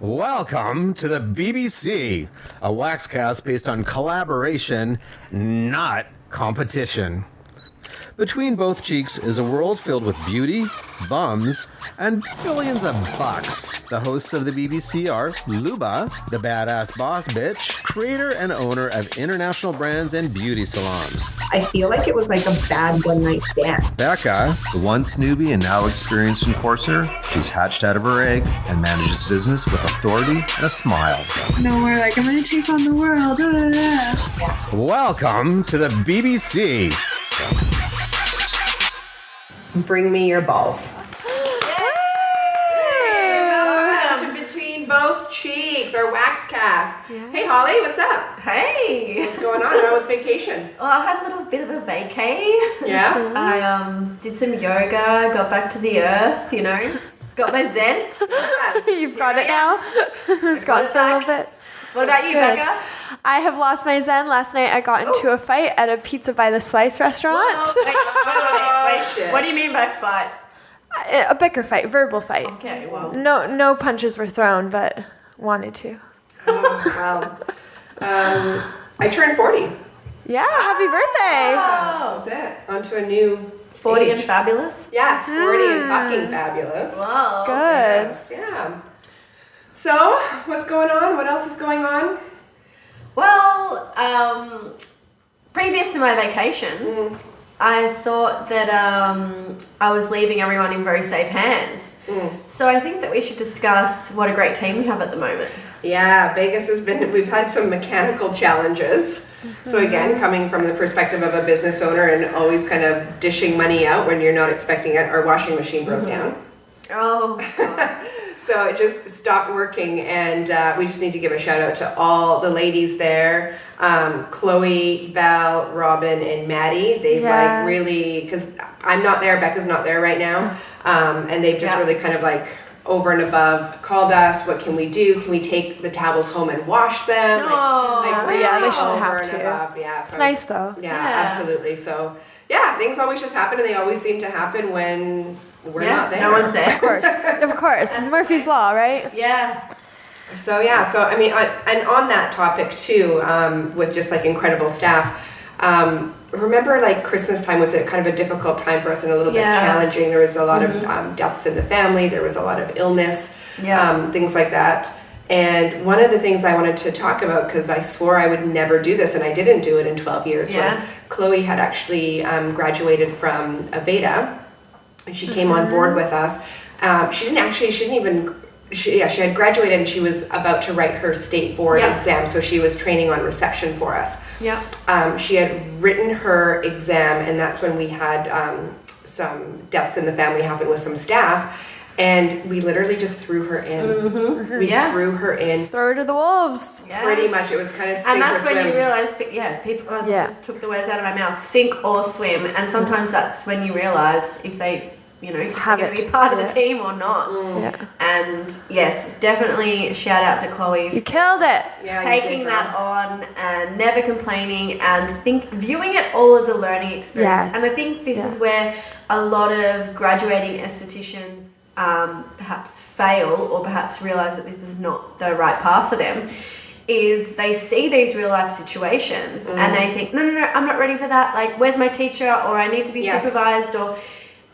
Welcome to the BBC, a WAXcast based on collaboration, not competition. Between both cheeks is a world filled with beauty, bums, and billions of bucks. The hosts of the BBC are Luba, the badass boss bitch, creator and owner of international brands and beauty salons. I feel like it was like a bad one-night stand. Becca, the once newbie and now experienced enforcer, who's hatched out of her egg and manages business with authority and a smile. No more like, I'm going to take on the world. Welcome to the BBC. Bring me your balls. Welcome to Between Both Cheeks, our WAXcast. Yeah. Hey, Holly, what's up? Hey. What's going on? How was vacation? Well, I had a little bit of a vacay. Yeah? I did some yoga, got back to the earth, got my zen. You've got it now? It's gone for a little bit. What about you, Good. Becca? I have lost my zen. Last night I got into a fight at a Pizza by the Slice restaurant. Wait. What do you mean by fight? A bicker fight, verbal fight. Okay, well. No punches were thrown, but wanted to. Oh, wow. I turned 40. Yeah, happy birthday. Oh. That's it. On to a new 40 age. and fabulous? Yes, 40 and fucking fabulous. Wow. Good. Yes, yeah. So, what's going on? What else is going on? Well, previous to my vacation, I thought that I was leaving everyone in very safe hands. So I think that we should discuss what a great team we have at the moment. Yeah, Vegas we've had some mechanical challenges. So again, coming from the perspective of a business owner and always kind of dishing money out when you're not expecting it, our washing machine broke down. Oh, So it just stopped working, and we just need to give a shout out to all the ladies there. Chloe, Val, Robin, and Maddie. They've like really, because I'm not there, Becca's not there right now, and they've just really kind of like over and above called us. What can we do? Can we take the towels home and wash them? Really they should over have and to. above. Yeah, It's so nice though. Yeah, absolutely. So yeah, things always just happen, and they always seem to happen when we're not there. No one's there. Of course. It's Murphy's Law, right? Yeah. So I mean, and on that topic too, with just like incredible staff, remember like Christmas time was a kind of a difficult time for us and a little bit challenging. There was a lot of deaths in the family. There was a lot of illness, things like that. And one of the things I wanted to talk about, because I swore I would never do this and I didn't do it in 12 years, was Chloe had actually graduated from Aveda. And she came on board with us. She had graduated and she was about to write her state board exam, so she was training on reception for us. Yeah. She had written her exam, and that's when we had some deaths in the family happen with some staff, and we literally just threw her in. We threw her in. Throw her to the wolves. Yeah. Pretty much, it was kind of sink And that's or swim. when you realize, people just took the words out of my mouth, sink or swim. And sometimes that's when you realize if they, if they're going to be part of the team or not. Yeah. And yes, definitely shout out to Chloe. You killed it. Yeah, taking that on and never complaining and viewing it all as a learning experience. Yes. And I think this is where a lot of graduating estheticians perhaps fail or perhaps realize that this is not the right path for them, is they see these real life situations and they think, no, I'm not ready for that. Like, where's my teacher? Or I need to be supervised. Or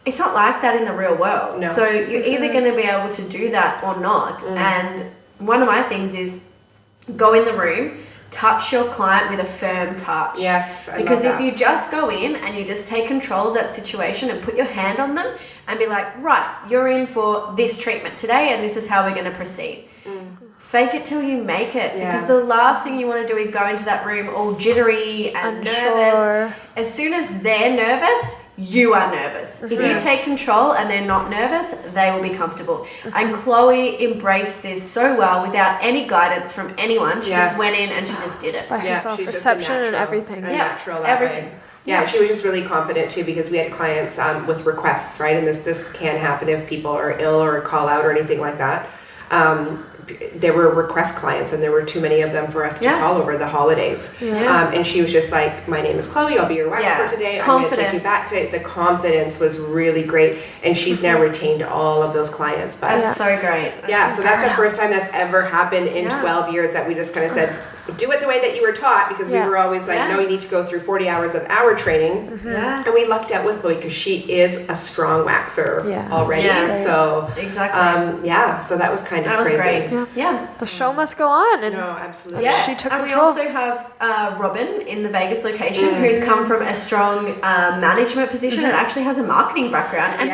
it's not like that in the real world. No. So you're either going to be able to do that or not. And one of my things is go in the room, touch your client with a firm touch. Yes, I because love if that. you just go in and you just take control of that situation and put your hand on them and be like, right, you're in for this treatment today and this is how we're going to proceed. Fake it till you make it, because the last thing you want to do is go into that room all jittery and nervous. As soon as they're nervous, you are nervous. If you take control and they're not nervous, they will be comfortable. And Chloe embraced this so well without any guidance from anyone. She just went in and she just did it. By herself, she's just reception a and everything. natural that everything. way. Yeah, she was just really confident too, because we had clients with requests, right? And this can happen if people are ill or call out or anything like that. there were request clients, and there were too many of them for us to call over the holidays. And she was just like, my name is Chloe, I'll be your wax for today. I'm going to take you back today. The confidence was really great, and she's now retained all of those clients. But that's so great. So that's the first time that's ever happened in 12 years that we just kind of said, do it the way that you were taught, because we were always like, no, you need to go through 40 hours of our training. And we lucked out with Chloe because she is a strong waxer already. So so that was kind of crazy. Great. The show must go on. And absolutely. she took and control. we also have Robin in the Vegas location, who's come from a strong management position and actually has a marketing background. And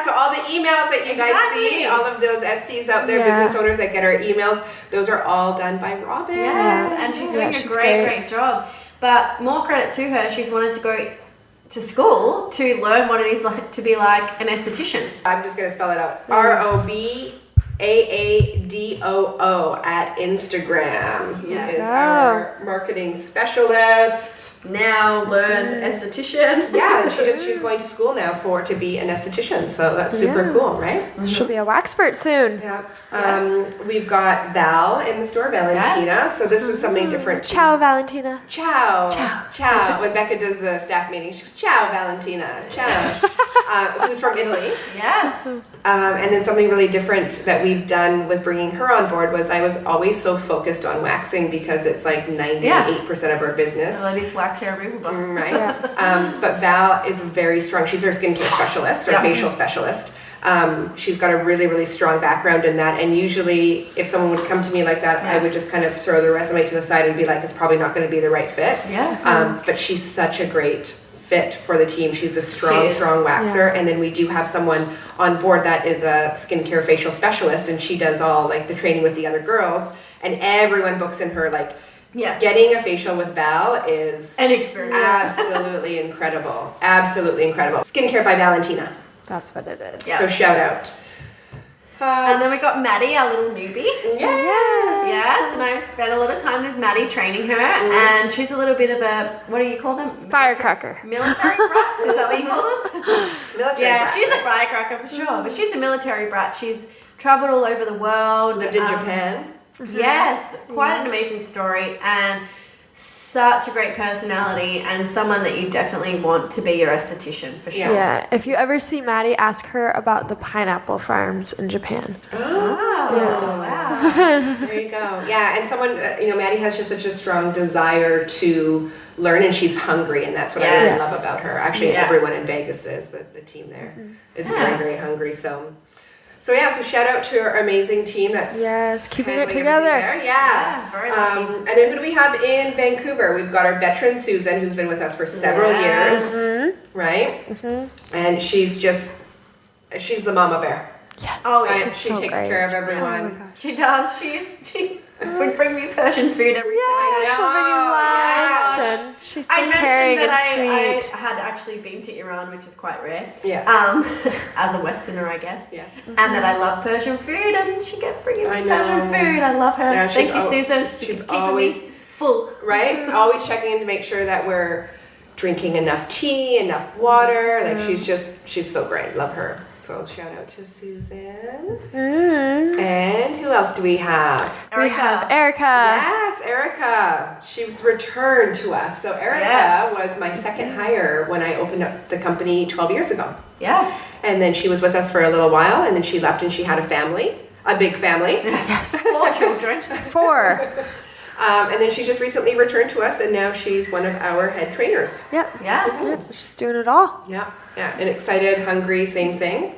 so all the emails that you guys see, all of those SDs out there, business owners that get our emails, those are all done by Robin. Yes, and she's doing a great job. But more credit to her, she's wanted to go to school to learn what it is like to be like an esthetician. I'm just going to spell it out. ROBAADOO at Instagram, who is our marketing specialist. Now learned esthetician. She's going to school now to be an esthetician, so that's super cool, right? She'll be a waxpert soon. We've got Val in the store, Valentina. So this was something different. Ciao, Valentina. Ciao. When Becca does the staff meeting, she goes, ciao, Valentina. Ciao. Who's from Italy. Yes. And then something really different that we've done with bringing her on board was I was always so focused on waxing because it's like 98% of our business. Ladies wax hair removal. Right. But Val is very strong. She's our skincare specialist or facial specialist. She's got a really, really strong background in that. And usually if someone would come to me like that, I would just kind of throw the resume to the side and be like, it's probably not going to be the right fit. But she's such a great fit for the team. She's a strong waxer. And then we do have someone on board that is a skincare facial specialist, and she does all like the training with the other girls, and everyone books in her like getting a facial with Val is an experience. Absolutely incredible. Absolutely incredible. Skincare by Valentina. That's what it is. So shout out. And then we got Maddie, our little newbie. Yes. And I've spent a lot of time with Maddie training her, and she's a little bit of a, what do you call them? Firecracker. Military brats? Is that what you call them? Military brat. She's a firecracker for sure, but she's a military brat. She's traveled all over the world. Lived in Japan. Yes, quite an amazing story, and such a great personality, and someone that you definitely want to be your esthetician for sure. Yeah, if you ever see Maddie, ask her about the pineapple farms in Japan. Wow. There you go. Yeah, and someone, Maddie has just such a strong desire to learn, and she's hungry, and that's what I really love about her. Actually, everyone in Vegas is, the team there is very, very hungry, so shout out to our amazing team that's keeping it together. Very lucky. And then who do we have in Vancouver? We've got our veteran Susan, who's been with us for several years, right? And she's the mama bear. Yes. Oh, right? she's She so takes great. care of everyone. Oh my gosh. She does. She would bring me Persian food every single day. She'll bring you lunch, and she's so caring and sweet. I had actually been to Iran, which is quite rare. Yeah. As a Westerner, I guess. Yes. And that I love Persian food, and she kept bringing me I know. Persian food. I love her. Yeah, Thank you, Susan. She's keeping always me full. Right? Always checking in to make sure that we're drinking enough tea, enough water. Like she's so great. Love her. So shout out to Susan. And who else do we have? We have Erica. Yes, Erica. She's returned to us. So Erica was my second hire when I opened up the company 12 years ago. Yeah. And then she was with us for a little while, and then she left, and she had a family, a big family. Yes. 4 children. 4. And then she just recently returned to us, and now she's one of our head trainers. Yep. Yeah. She's doing it all. Yeah. And excited, hungry, same thing.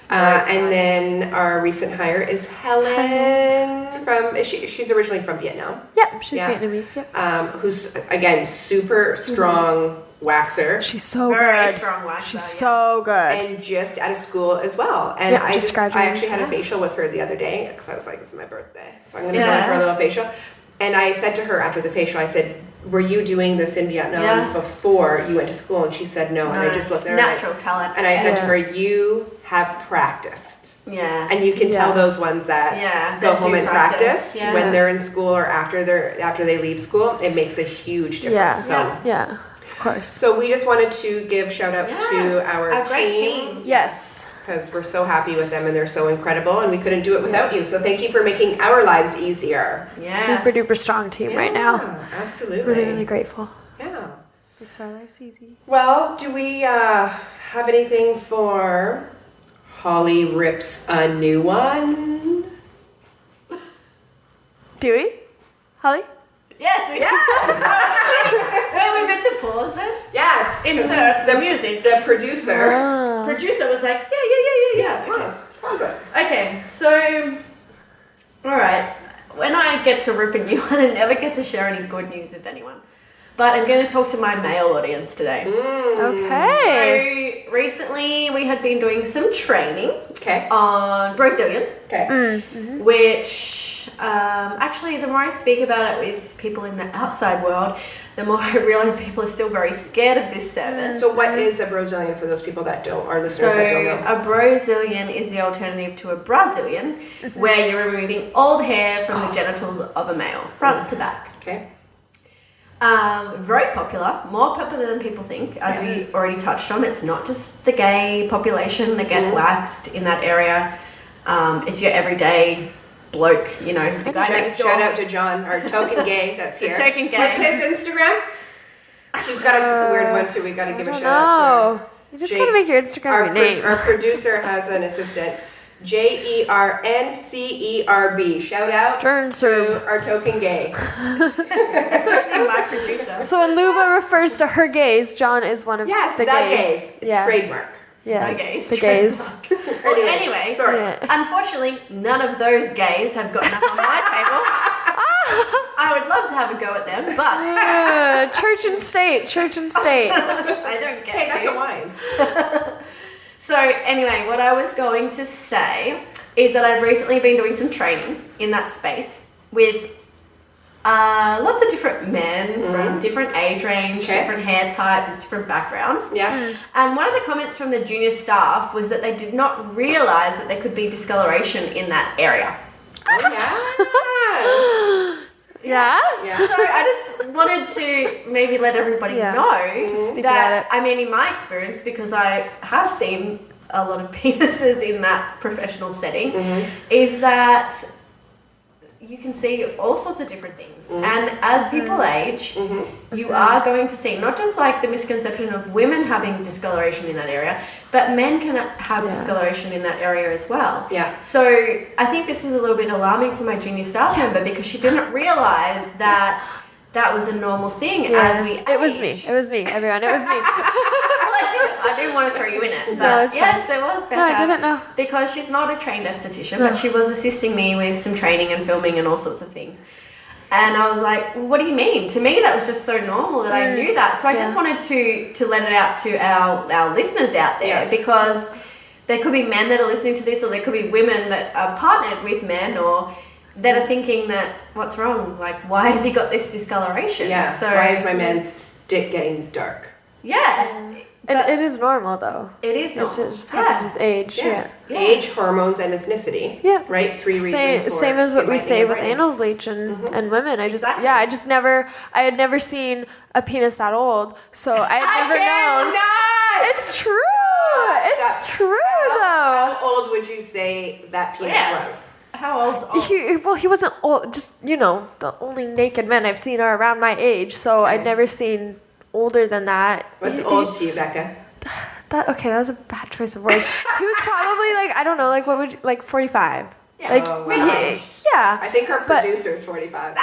And then our recent hire is Helen from. She's originally from Vietnam. Yep. She's Vietnamese. Yep. Who's again super strong waxer. She's so Very good. strong waxer. She's so good. And just out of school as well. And Yep, I just graduated. actually had a facial with her the other day because I was like, it's my birthday, so I'm going to go in for a little facial. And I said to her after the facial, I said, were you doing this in Vietnam before you went to school? And she said no. And I just looked at her. Natural talent. And I said to her, you have practiced. Yeah. And you can tell those ones that go home and practice when they're in school or after they leave school. It makes a huge difference. Yeah. Of course. So we just wanted to give shout outs to our great team. Yes. because we're so happy with them and they're so incredible and we couldn't do it without you. So thank you for making our lives easier. Yes. Super duper strong team right now. Absolutely. Really, really grateful. Yeah. Makes our lives easy. Well, do we have anything for Holly rips a new one? Do we? Holly? Yes, we Wait, we meant to pause then? Yes. Insert the music. The producer. Producer was like, yeah. Pause it. Okay, so, all right. When I get to rip a new one, I never get to share any good news with anyone. But I'm going to talk to my male audience today. Okay. So recently we had been doing some training Okay. on Brazilian, Okay. which actually the more I speak about it with people in the outside world, the more I realize people are still very scared of this service. So what is a Brazilian for those people that don't, or So listeners that don't know? a Brazilian is the alternative to a Brazilian, where you're removing all the hair from the genitals of a male, front to back. Okay. Very popular, more popular than people think, as we already touched on. It's not just the gay population that get waxed in that area. It's your everyday bloke, you know, the guy next door. Shout out to John, our token gay that's here. Token gay. What's his Instagram? He's got a weird one too. We got to give a shout out to him. You just gotta make your Instagram your name. Our producer has an assistant. JERNCERB. Shout out to our token gay. Assisting my producer. So when Luba refers to her gays, John is one of the gays. Gays. Yeah. Trademark. Yeah. The gays. The gays. Anyway, sorry. Yeah. Unfortunately, none of those gays have gotten up on my table. I would love to have a go at them, but Church and state. I don't get Hey, that's to. a wine. So anyway, what I was going to say is that I've recently been doing some training in that space with lots of different men from different age range, different hair types, different backgrounds. Yeah. And one of the comments from the junior staff was that they did not realize that there could be discoloration in that area. Oh, Yeah? yeah. So I just wanted to maybe let everybody know Just speak that, about it. I mean, in my experience, because I have seen a lot of penises in that professional setting, is that you can see all sorts of different things. And as people age, you are going to see not just like the misconception of women having discoloration in that area, but men can have discoloration in that area as well. Yeah. So I think this was a little bit alarming for my junior staff member because she didn't realize that that was a normal thing as we age. It was me, everyone. It was me. I didn't want to throw you in it, but No, it's fine. yes, it was Becca. No, I didn't know. Because she's not a trained esthetician, but she was assisting me with some training and filming and all sorts of things. And I was like, what do you mean? To me, that was just so normal that I knew that. So I just wanted to let it out to our listeners out there because there could be men that are listening to this or there could be women that are partnered with men or that are thinking that, what's wrong? Like, why has he got this discoloration? Yeah. So, why is my man's dick getting dark? Yeah. It is normal though. It is normal. It just happens with age. Yeah. Age, hormones, and ethnicity. Yeah. Right? 3 reasons for Same as what we skin say whitening with and anal bleach and women. I had never seen a penis that old, so I had never known. It's true. It's true though. How old would you say that penis was? How old's old? He wasn't old. Just the only naked men I've seen are around my age, so I'd never seen older than that. What's old to you, Becca? That was a bad choice of words. He was probably what would you, 45? Yeah. Yeah. I think our producer is 45.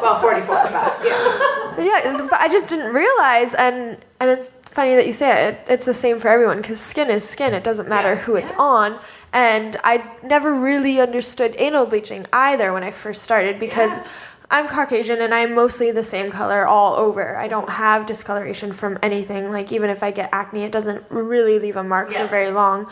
Well, 44, but yeah. But I just didn't realize, and it's funny that you say it. It's the same for everyone because skin is skin. It doesn't matter who it's on. And I never really understood anal bleaching either when I first started because I'm Caucasian and I'm mostly the same color all over. I don't have discoloration from anything. Like even if I get acne, it doesn't really leave a mark for very long.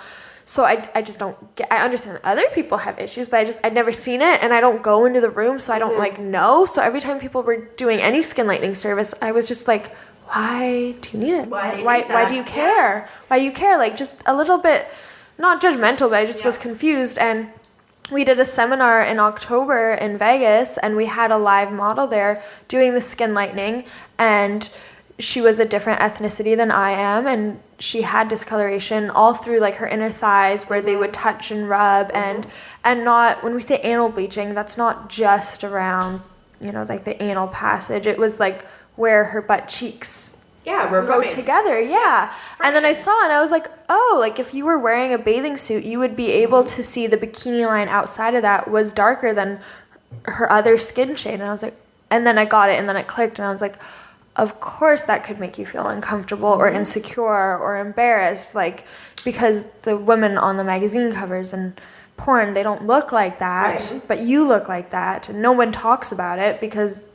So I just don't get. I understand that other people have issues, but I'd never seen it, and I don't go into the room, so I don't know. So every time people were doing any skin lightening service, I was just like, why do you need it? Why do you care? Why do you care? Like just a little bit, not judgmental, but I just was confused. And we did a seminar in October in Vegas, and we had a live model there doing the skin lightening, and she was a different ethnicity than I am, and she had discoloration all through like her inner thighs where they would touch and rub, and not, when we say anal bleaching, that's not just around, like the anal passage. It was like where her butt cheeks we're go together, And then I saw, and I was like, oh, like if you were wearing a bathing suit, you would be able to see the bikini line outside of that was darker than her other skin shade. And I was like, and then I got it, and then it clicked, and I was like, of course that could make you feel uncomfortable or insecure or embarrassed, like, because the women on the magazine covers and porn, they don't look like that, but you look like that, and no one talks about it, because,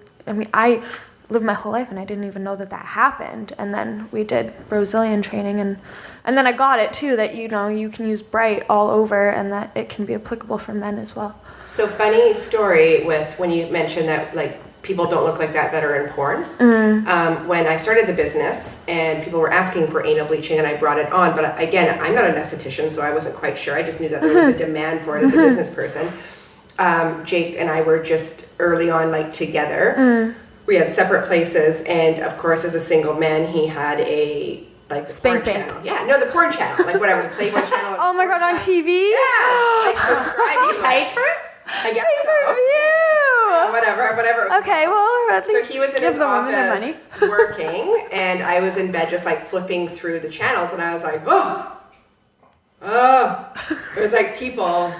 I lived my whole life and I didn't even know that happened. And then we did Brazilian training, and then I got it too, that you can use bright all over, and that it can be applicable for men as well. So funny story with when you mentioned that, like, people don't look like that are in porn. When I started the business and people were asking for anal bleaching, and I brought it on, but again, I'm not an esthetician, so I wasn't quite sure. I just knew that there was a demand for it as a business person. Jake and I were just early on, like, together. We had separate places, and of course, as a single man, he had a the Spank porn bank. channel. Yeah, no, the porn channel, like whatever, the Playboy channel. Oh my god, on TV? Yeah, like subscribe. You paid for it? I guess so. Pay-per-view! Whatever. Okay, well, at So least he was in give his the women their money. office working, and I was in bed just like flipping through the channels, and I was like, it was like people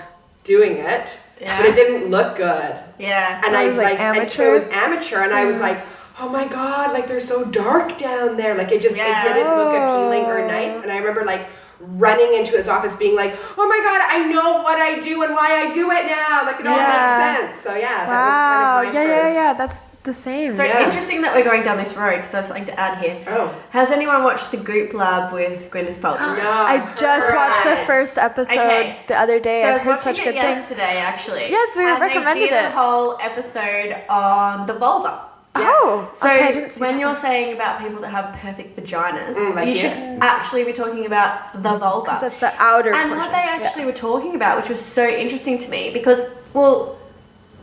doing it, but it didn't look good. Yeah. And It was like amateur? and so it was amateur, and I was like, oh my god, like they're so dark down there. Like it didn't look appealing or nice. And I remember like running into his office being like, oh my god, I know what I do and why I do it now. Like it all makes sense. So that was kind of my first. That's the same. So interesting that we're going down this road, because I have something to add here. Has anyone watched the Goop Lab with Gwyneth Paltrow? No, I just watched the first episode the other day. So I've heard such good things. Yesterday, actually. Yes, we recommended they did it. a whole episode on the vulva. Oh, so okay, I didn't see when that you're one. saying about people that have perfect vaginas, like you you. should actually be talking about the vulva. Because that's the outer And portion. what they actually were talking about, which was so interesting to me, because, well,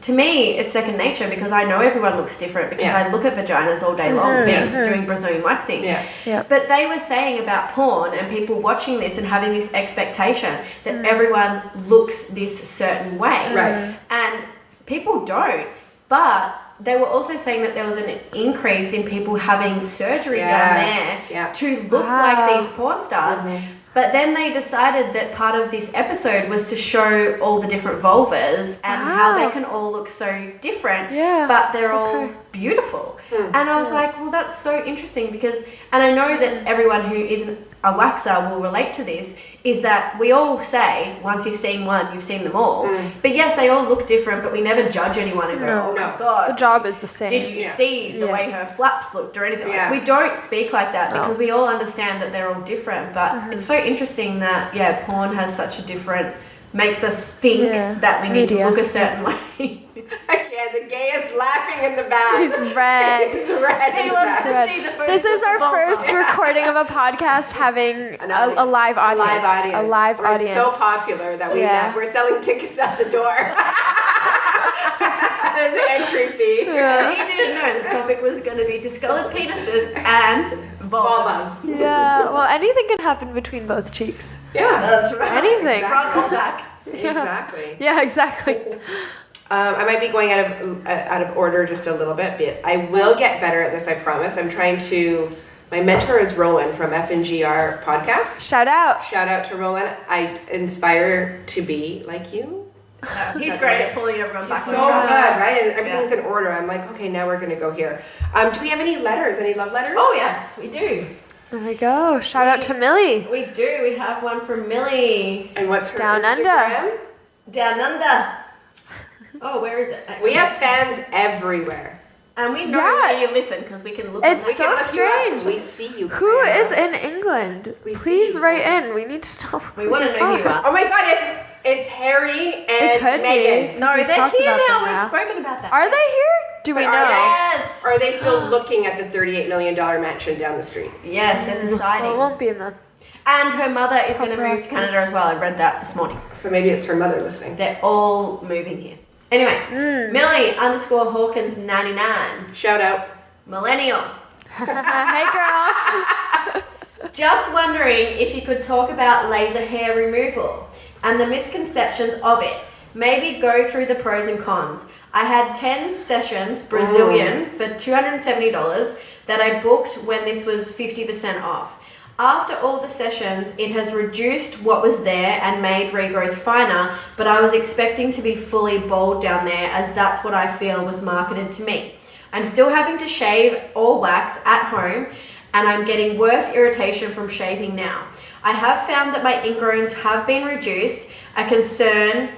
to me, it's second nature, because I know everyone looks different, because I look at vaginas all day long, doing Brazilian waxing. But they were saying about porn and people watching this and having this expectation that everyone looks this certain way. Right. And people don't. But they were also saying that there was an increase in people having surgery down there to look like these porn stars. But then they decided that part of this episode was to show all the different vulvas and how they can all look so different, but they're all beautiful. And I was like, well, that's so interesting, because, and I know that everyone who isn't a waxer will relate to this, is that we all say, once you've seen one, you've seen them all. But yes, they all look different, but we never judge anyone and go, oh my God. The job is the same. Did you see the way her flaps looked or anything like that? We don't speak like that because we all understand that they're all different. But it's so interesting that, porn has such a different, makes us think that we need to look a certain way. The gay is laughing in the back. He's red. He's red. He wants to see the photos. This is our first recording of a podcast having a live audience. A live audience. We're so popular that we're selling tickets at the door. There's an entry fee. He didn't know the topic was going to be discolored penises and vulvas. Yeah, well, anything can happen between both cheeks. Yeah, that's right. Anything. Front or back. Exactly. Yeah, exactly. I might be going out of order just a little bit, but I will get better at this, I promise. I'm trying to... My mentor is Roland from FNGR podcast. Shout out. Shout out to Roland. I inspire to be like you. He's great at pulling everyone back. So good, right? And everything's in order. I'm like, okay, now we're going to go here. Do we have any letters? Any love letters? Oh, yes, we do. There we go. Shout out to Millie. We do. We have one from Millie. And what's her Down Instagram? Under. Down Under. Oh, where is it? We have fans everywhere. And we know that you listen, because we can look. It's so strange. We see you. Who is in England? Please write in. We need to know. We want to know who you are. Oh my God, it's Harry and Meghan. No, we've they're talked here about now. them We've now. spoken about that. Are they here? Do we know? Yes. Or are they still looking at the $38 million mansion down the street? Yes, they're deciding. Well, it won't be in the... And her mother is going to move to Paparazzi. Canada as well. I read that this morning. So maybe it's her mother listening. They're all moving here. Anyway, Millie _Hawkins 99. Shout out. Millennial. Hey, girl. Just wondering if you could talk about laser hair removal and the misconceptions of it. Maybe go through the pros and cons. I had 10 sessions, Brazilian, for $270 that I booked when this was 50% off. After all the sessions, it has reduced what was there and made regrowth finer, but I was expecting to be fully bald down there as that's what I feel was marketed to me. I'm still having to shave or wax at home, and I'm getting worse irritation from shaving now. I have found that my ingrowns have been reduced. A concern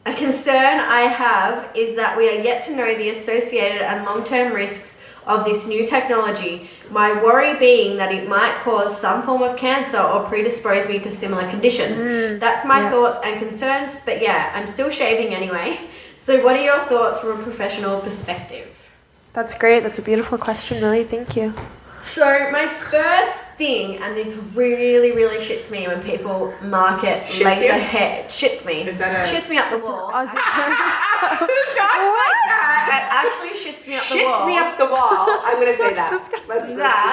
I have is that we are yet to know the associated and long-term risks of this new technology, my worry being that it might cause some form of cancer or predispose me to similar conditions. That's my thoughts and concerns, but yeah, I'm still shaving anyway. So what are your thoughts from a professional perspective? That's great. That's a beautiful question, Millie. Thank you. So my first thing, and this really, really shits me when people market laser hair. Shits me. Is that a... Shits me up the wall. Aussie. Who talks like that? It actually shits me up the wall. Shits me up the wall. I'm going to say That's that.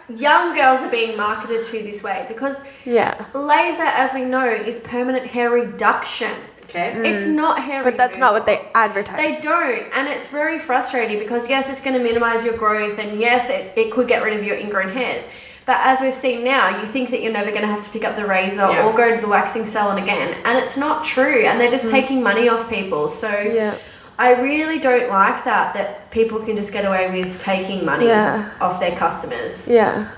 disgusting. Young girls are being marketed to this way because laser, as we know, is permanent hair reduction. Okay. It's not hair But that's not what they advertise. They don't, and it's very frustrating because yes, it's going to minimize your growth, and yes, it could get rid of your ingrown hairs. But as we've seen now, you think that you're never going to have to pick up the razor or go to the waxing salon again, and it's not true, and they're just taking money off people. So I really don't like that people can just get away with taking money off their customers. Yeah.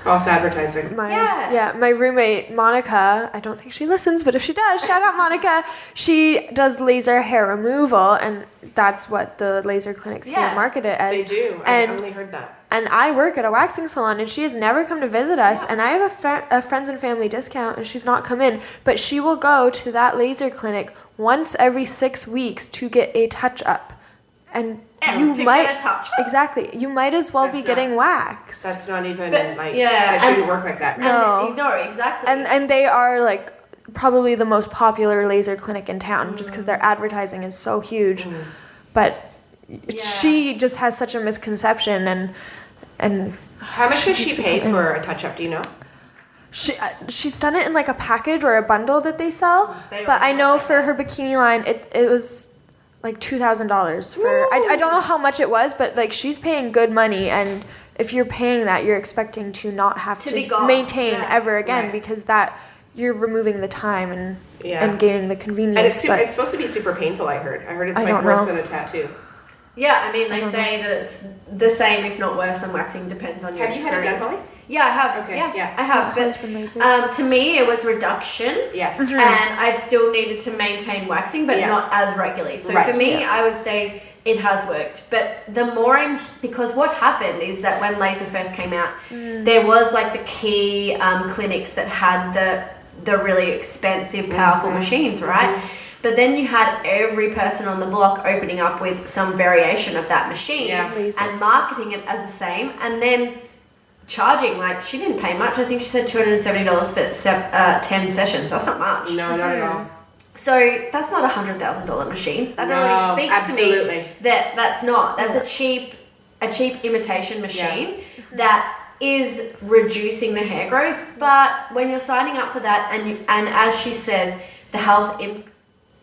False advertising. My roommate, Monica, I don't think she listens, but if she does, shout out Monica. She does laser hair removal, and that's what the laser clinics here market it as. They do. I only heard that. And I work at a waxing salon, and she has never come to visit us, and I have a friends and family discount, and she's not come in, but she will go to that laser clinic once every 6 weeks to get a touch-up. And you might get a touch. Exactly. You might as well be getting waxed. That's not even that and shouldn't work like that. No, exactly. And they are like probably the most popular laser clinic in town just because their advertising is so huge. But she just has such a misconception and how much does she pay for a touch up? Do you know? She's done it in like a package or a bundle that they sell. But I know for her bikini line it was like $2,000 for I don't know how much it was, but like she's paying good money, and if you're paying that, you're expecting to not have to maintain ever again because that you're removing the time and gaining the convenience. And it's supposed to be super painful. I heard it's like worse than a tattoo. Yeah, I mean they say that it's the same, if not worse, than waxing. Depends on your experience. Have you had it done, Molly? Yeah, I have. Okay, yeah. I have. But to me, it was reduction. Yes. And I've still needed to maintain waxing, but not as regularly. So for me, I would say it has worked. But the more because what happened is that when laser first came out, there was like the key clinics that had the really expensive, powerful machines, right? But then you had every person on the block opening up with some variation of that machine and marketing it as the same, and then charging, like she didn't pay much. I think she said $270 for 10 sessions. That's not much. No, not at all. So that's not $100,000 machine. That already speaks to me that's a cheap imitation machine that is reducing the hair growth. But when you're signing up for that, and as she says, the health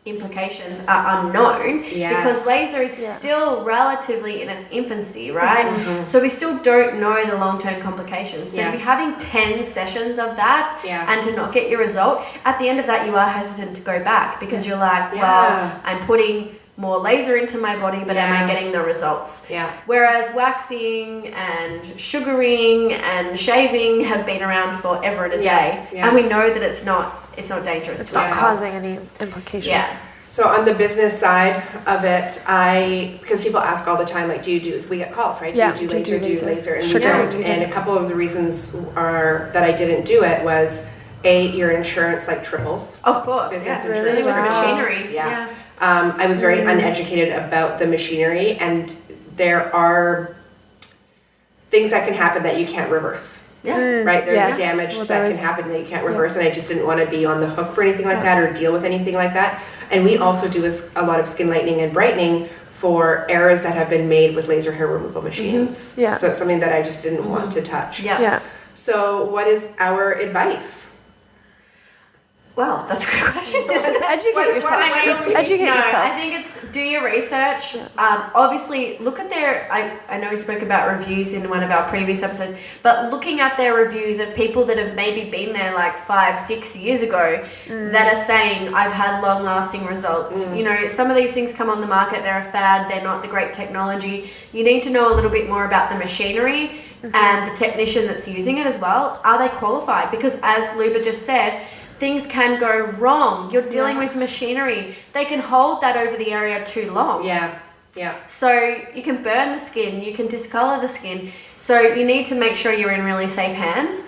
implications are unknown because laser is still relatively in its infancy, right? So we still don't know the long-term complications. So to be having 10 sessions of that and to not get your result, at the end of that you are hesitant to go back because you're like, well, I'm putting more laser into my body, but am I getting the results? Whereas waxing and sugaring and shaving have been around forever and a day, and we know that it's not dangerous. It's not causing any implication. So on the business side of it, because people ask all the time, like, we get calls, right? Do you do laser? And we don't. And a couple of the reasons are that I didn't do it was your insurance like triples. Of course. Business insurance. Really? With machinery. I was very uneducated about the machinery, and there are things that can happen that you can't reverse. Right? There's damage that can happen that you can't reverse, and I just didn't want to be on the hook for anything like that or deal with anything like that. And we also do a lot of skin lightening and brightening for errors that have been made with laser hair removal machines. Yeah. So it's something that I just didn't want to touch. Yeah. So what is our advice? Well, that's a good question. Just educate yourself. Just educate yourself. I think it's do your research. Obviously, look at their. I know we spoke about reviews in one of our previous episodes, but looking at their reviews of people that have maybe been there like 5-6 years ago that are saying, I've had long lasting results. You know, some of these things come on the market, they're a fad, they're not the great technology. You need to know a little bit more about the machinery and the technician that's using it as well. Are they qualified? Because as Luba just said, things can go wrong. You're dealing with machinery. They can hold that over the area too long. Yeah. So you can burn the skin, you can discolor the skin. So you need to make sure you're in really safe hands.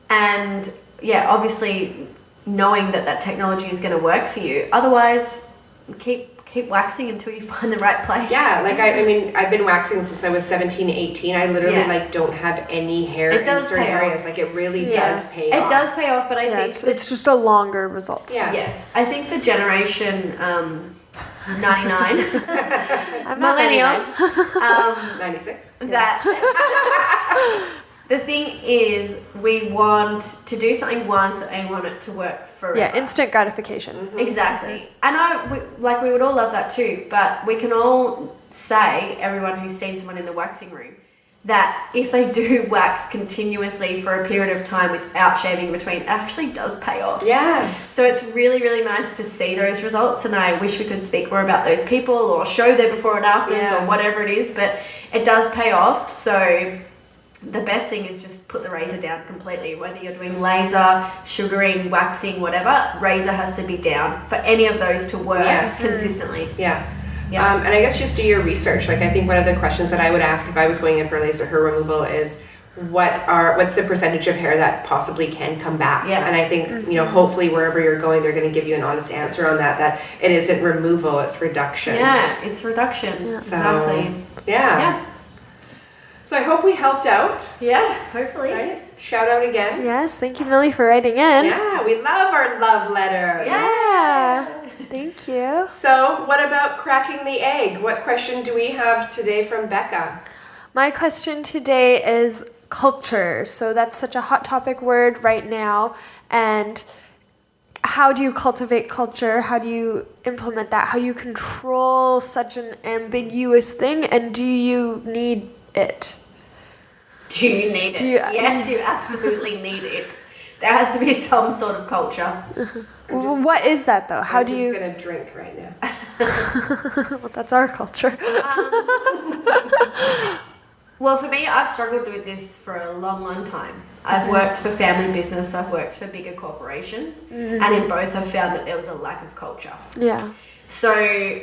And obviously knowing that technology is going to work for you. Otherwise, keep waxing until you find the right place. Yeah, like I mean, I've been waxing since I was 17, 18. I literally like don't have any hair in certain areas. Like it really does pay off. It does pay off, but I think it's just a longer result. Yeah. Yes, I think the generation 99 I'm not millennials 96. that the thing is we want to do something once and want it to work forever. Yeah, instant gratification. Exactly. And we would all love that too, but we can all say, everyone who's seen someone in the waxing room, that if they do wax continuously for a period of time without shaving between, it actually does pay off. Yes. So it's really, really nice to see those results, and I wish we could speak more about those people or show their before and afters or whatever it is, but it does pay off. So the best thing is just put the razor down completely. Whether you're doing laser, sugaring, waxing, whatever, razor has to be down for any of those to work consistently. Yeah. And I guess just do your research. Like I think one of the questions that I would ask if I was going in for laser hair removal is what's the percentage of hair that possibly can come back? Yeah. And I think, you know, hopefully wherever you're going, they're going to give you an honest answer on that it isn't removal, it's reduction. Yeah, it's reduction. Yeah. Exactly. Yeah. So I hope we helped out. Yeah, hopefully. Right? Shout out again. Yes, thank you, Millie, for writing in. Yeah, we love our love letters. Yeah, thank you. So what about cracking the egg? What question do we have today from Becca? My question today is culture. So that's such a hot topic word right now. And how do you cultivate culture? How do you implement that? How do you control such an ambiguous thing? And do you need it? Do you need it? Yes, you absolutely need it. There has to be some sort of culture. What is that though? I'm just gonna drink right now. Well, that's our culture. Well, for me, I've struggled with this for a long, long time. I've worked for family business, I've worked for bigger corporations, and in both I've found that there was a lack of culture. Yeah. So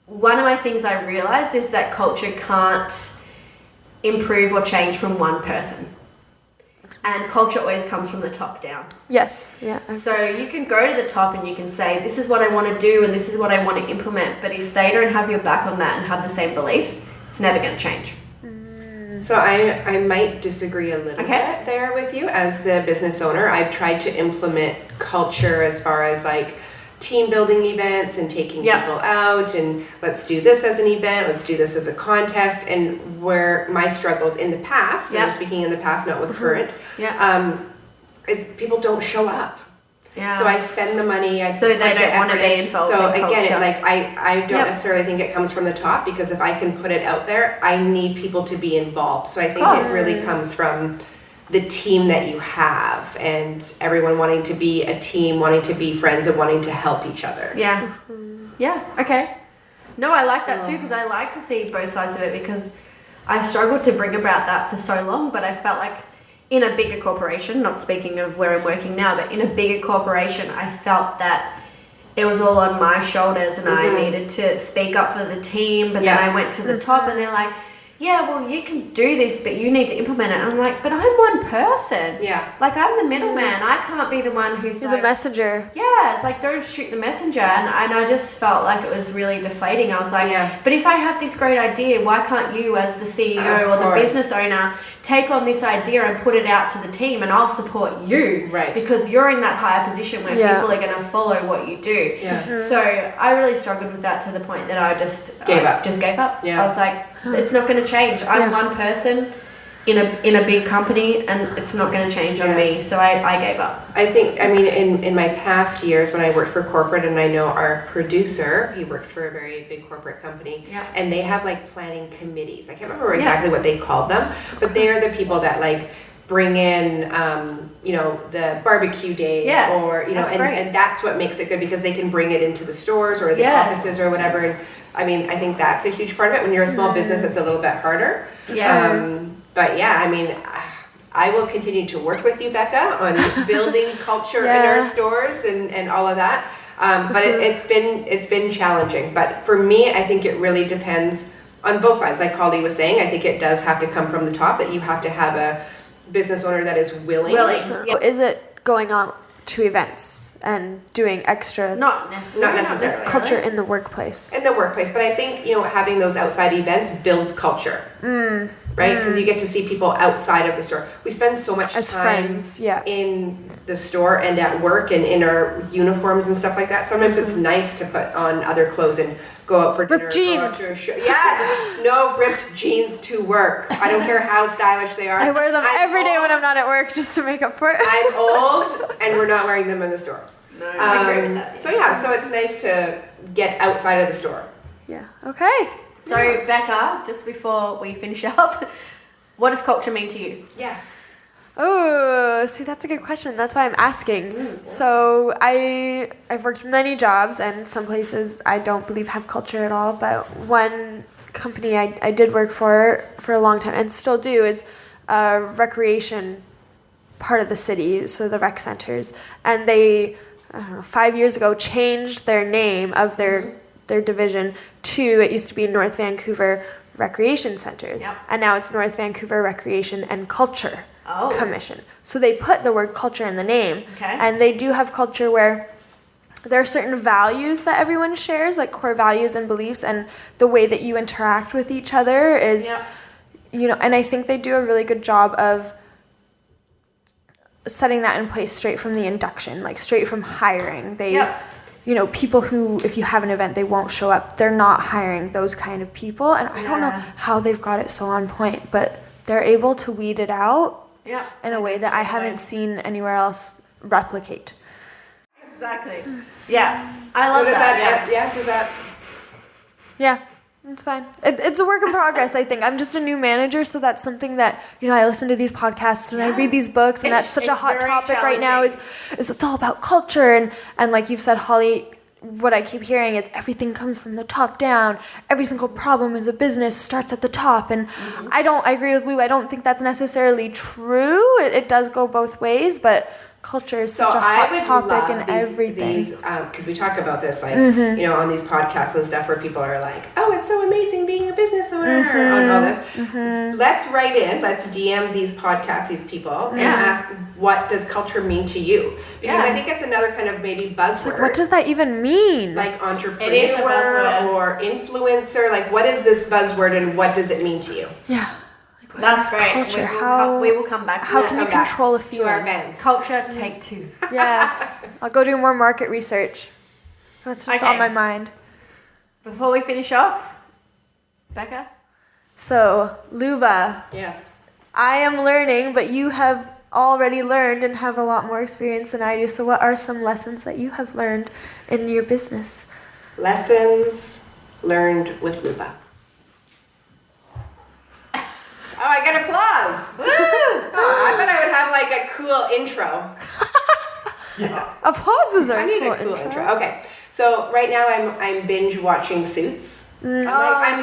one of my things I realized is that culture can't improve or change from one person. And culture always comes from the top down. Yes. Yeah. So you can go to the top and you can say, this is what I want to do and this is what I want to implement. But if they don't have your back on that and have the same beliefs, it's never going to change. So I might disagree a little bit there with you. As the business owner, I've tried to implement culture as far as like team building events and taking people out and let's do this as an event, let's do this as a contest. And where my struggles in the past, and I'm speaking in the past, not with current, is people don't show up. Yeah. So I spend the money. So they don't want to be involved in culture. So again, I don't necessarily think it comes from the top, because if I can put it out there, I need people to be involved. So I think it really comes from the team that you have and everyone wanting to be a team, wanting to be friends and wanting to help each other. Yeah. Yeah. Okay. No, I like that too, because I like to see both sides of it, because I struggled to bring about that for so long, but I felt like in a bigger corporation, not speaking of where I'm working now, but in a bigger corporation, I felt that it was all on my shoulders and I needed to speak up for the team. But then I went to the top and they're like, yeah, well, you can do this, but you need to implement it. And I'm like, but I'm one person. Yeah. Like, I'm the middleman. I can't be the one who's You're like, the messenger. yeah, it's like, don't shoot the messenger. And I just felt like it was really deflating. I was like, but if I have this great idea, why can't you as the CEO or the business owner take on this idea and put it out to the team, and I'll support you. Right. Because you're in that higher position where people are going to follow what you do. Yeah. So I really struggled with that to the point that I just gave up. Yeah. I was like, it's not going to change. I'm one person in a big company, and it's not going to change on me. So I gave up. I think, I mean, in my past years when I worked for corporate, and I know our producer, he works for a very big corporate company, and they have like planning committees. I can't remember exactly what they called them, but they are the people that like bring in, the barbecue days, or, and that's what makes it good, because they can bring it into the stores or the offices or whatever. And I mean, I think that's a huge part of it. When you're a small business, it's a little bit harder. But yeah, I mean, I will continue to work with you, Becca, on building culture in our stores and all of that. But it's been challenging. But for me, I think it really depends on both sides. Like Holly was saying, I think it does have to come from the top, that you have to have a business owner that is willing. Yeah. Is it going on to events and doing extra Not necessarily. culture in the workplace? In the workplace, but I think, having those outside events builds culture, right? Because you get to see people outside of the store. We spend so much As time friends, in the store and at work and in our uniforms and stuff like that. Sometimes it's nice to put on other clothes and go out for dinner. Ripped jeans. Go out to a show. Yes, no ripped jeans to work. I don't care how stylish they are. I wear them every day when I'm not at work just to make up for it. I'm old, and we're not wearing them in the store. No, I agree with that. So it's nice to get outside of the store. Yeah. Okay. So Becca, just before we finish up, what does culture mean to you? Yes. Oh, see, that's a good question. That's why I'm asking. So I've worked many jobs, and some places I don't believe have culture at all. But one company I did work for a long time, and still do, is a recreation part of the city, so the rec centers. And they, 5 years ago, changed their name of their division to, it used to be North Vancouver Recreation Centers. And now it's North Vancouver Recreation and Culture Commission. So they put the word culture in the name. And they do have culture where there are certain values that everyone shares, like core values and beliefs, and the way that you interact with each other is, and I think they do a really good job of setting that in place straight from the induction, like straight from hiring. They, people who, if you have an event, they won't show up. They're not hiring those kind of people. And I don't know how they've got it so on point, but they're able to weed it out in a way that I haven't seen anywhere else replicate. Exactly. Yes. I love that. Does that? Yeah. It's fine. It's a work in progress, I think. I'm just a new manager, so that's something that, I listen to these podcasts and I read these books, and that's such a hot topic right now is it's all about culture. And like you've said, Holly, what I keep hearing is everything comes from the top down. Every single problem as a business starts at the top. And I agree with Lou. I don't think that's necessarily true. It does go both ways, but culture is such a hot topic in everything. Because we talk about this, like, on these podcasts and stuff where people are like, oh, it's so amazing being a business owner on all this. Let's write in, let's DM these podcasts, these people, and ask, what does culture mean to you? Because I think it's another kind of maybe buzzword. Like, what does that even mean? Like entrepreneur or influencer. Like, what is this buzzword and what does it mean to you? Yeah. That's great. Culture. We will come back to how can you control a feeling? To our fans. Culture, take 2. Yes. I'll go do more market research. That's just on my mind. Before we finish off, Becca? So, Luba. Yes. I am learning, but you have already learned and have a lot more experience than I do. So what are some lessons that you have learned in your business? Lessons learned with Luba. Oh, I got applause. Woo! Oh, I thought I would have like a cool intro. Applauses are I need a cool intro. Okay, so right now I'm binge watching Suits. I'm Meghan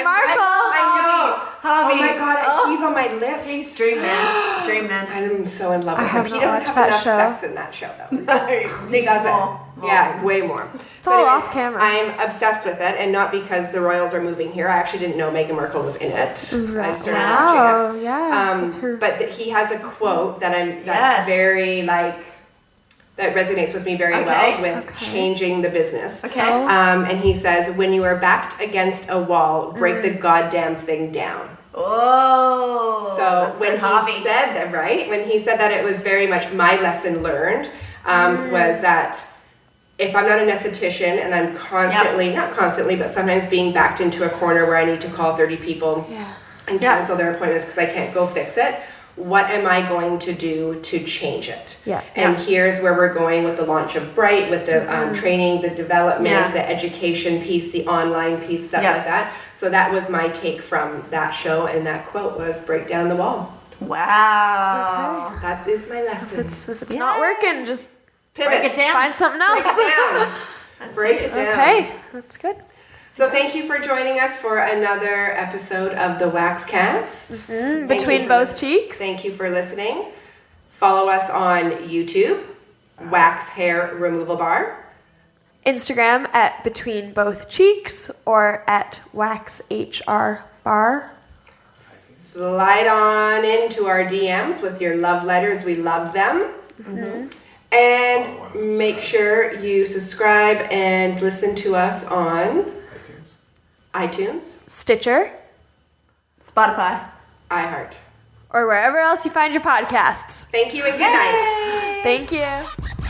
Markle. I know. Harvey. Oh my god, he's on my list. He's dream man. Dream man. I'm so in love with him. have He not doesn't watched have that enough show. sex in that show though. No, He doesn't. More. Yeah, way more. It's all off camera. I'm obsessed with it, and not because the royals are moving here. I actually didn't know Meghan Markle was in it. I started watching it. Yeah. That's her. But he has a quote that's Yes. very that resonates with me very well with changing the business. Okay. And he says, "When you are backed against a wall, break the goddamn thing down." Oh. So that's when Harvey. he said that, when he said that, it was very much my lesson learned was that if I'm not an esthetician and I'm constantly, not constantly, but sometimes being backed into a corner where I need to call 30 people and cancel their appointments because I can't go fix it, what am I going to do to change it? Yeah. And here's where we're going with the launch of Bright, with the training, the development, Yeah. the education piece, the online piece, stuff like that. So that was my take from that show, and that quote was break down the wall. Wow. That is my lesson. If it's not working, just Pivot. Break it down. find something else. Break it down. Okay, that's good. So thank you for joining us for another episode of the WAXcast. Thank Between you both for- cheeks. Thank you for listening. Follow us on YouTube, Wax Hair Removal Bar. Instagram at Between Both Cheeks or at WAXHR Bar. Slide on into our DMs with your love letters. We love them. And make sure you subscribe and listen to us on iTunes, Stitcher, Spotify. iHeart. or wherever else you find your podcasts. Thank you and good night. Thank you.